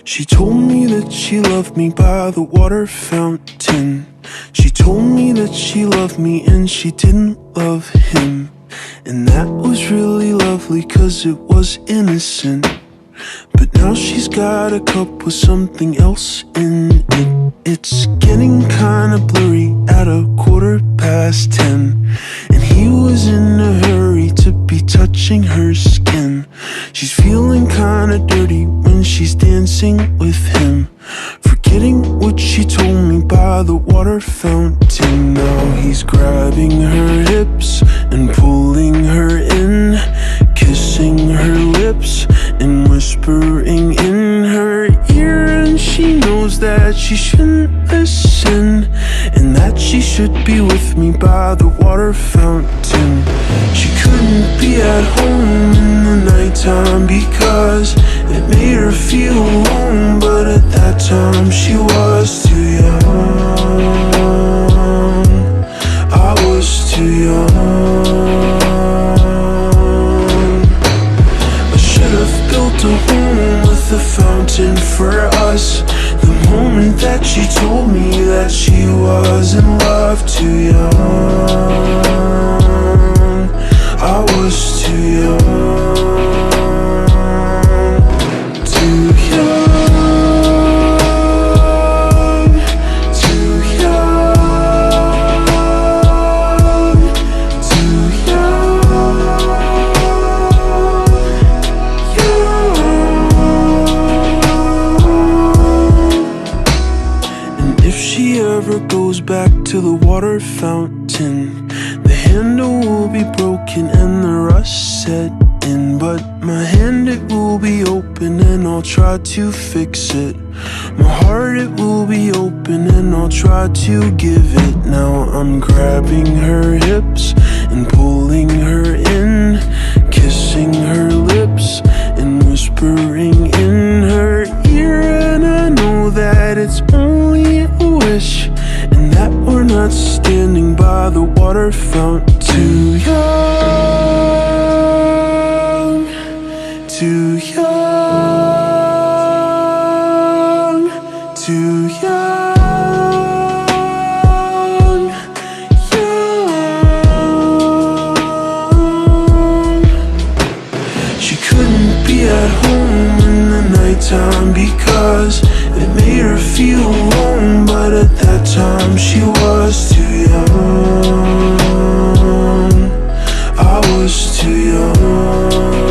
She told me that she loved me by the water fountain. She told me that she loved me and she didn't love him. And that was really lovely 'cause it was innocent. But now she's got a cup with something else in it. It's getting kinda blurry at 10:15. And he was in a hurry to be touching her skin. She's feeling kinda dirty when she's dancing with him, forgetting what she told me by the water fountain. Now he's grabbing her hips and pulling her in, kissing her lips and whispering in her ear. And she knows that she shouldn't listen, and that she should be with me by the water fountain. She couldn't be at home in the nighttime because it made her feel alone. But at that time she was too young. I was too young. I should have built a home with a fountain for us. The moment that she told me that she was in love, too young. I was too young. Too young. Too young. Too young. And if she ever goes back to the water fountain, the handle will be broken and the rust set in. But my hand, it will be open and I'll try to fix it. My heart, it will be open and I'll try to give it. Now I'm grabbing her hips and pulling her in, kissing her lips and whispering in her ear. And I know that it's only a wish, and that we're not standing by the water fountain. Too young, too young, too young, young. She couldn't be at home in the nighttime because it made her feel alone. But at that time she was too young. I was too young.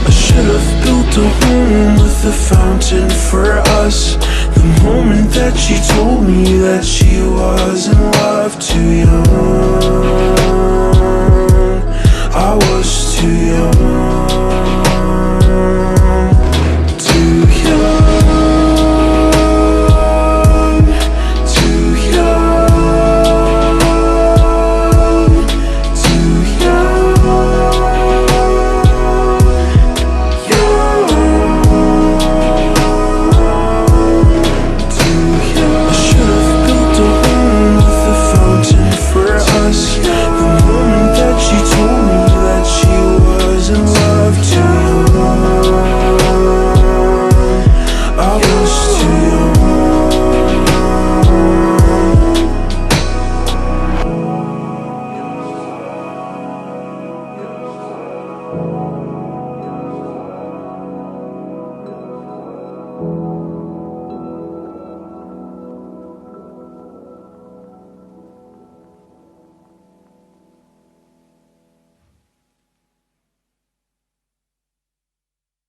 I should have built a home with a fountain for us. The moment that she told me that she was in love, too young. I was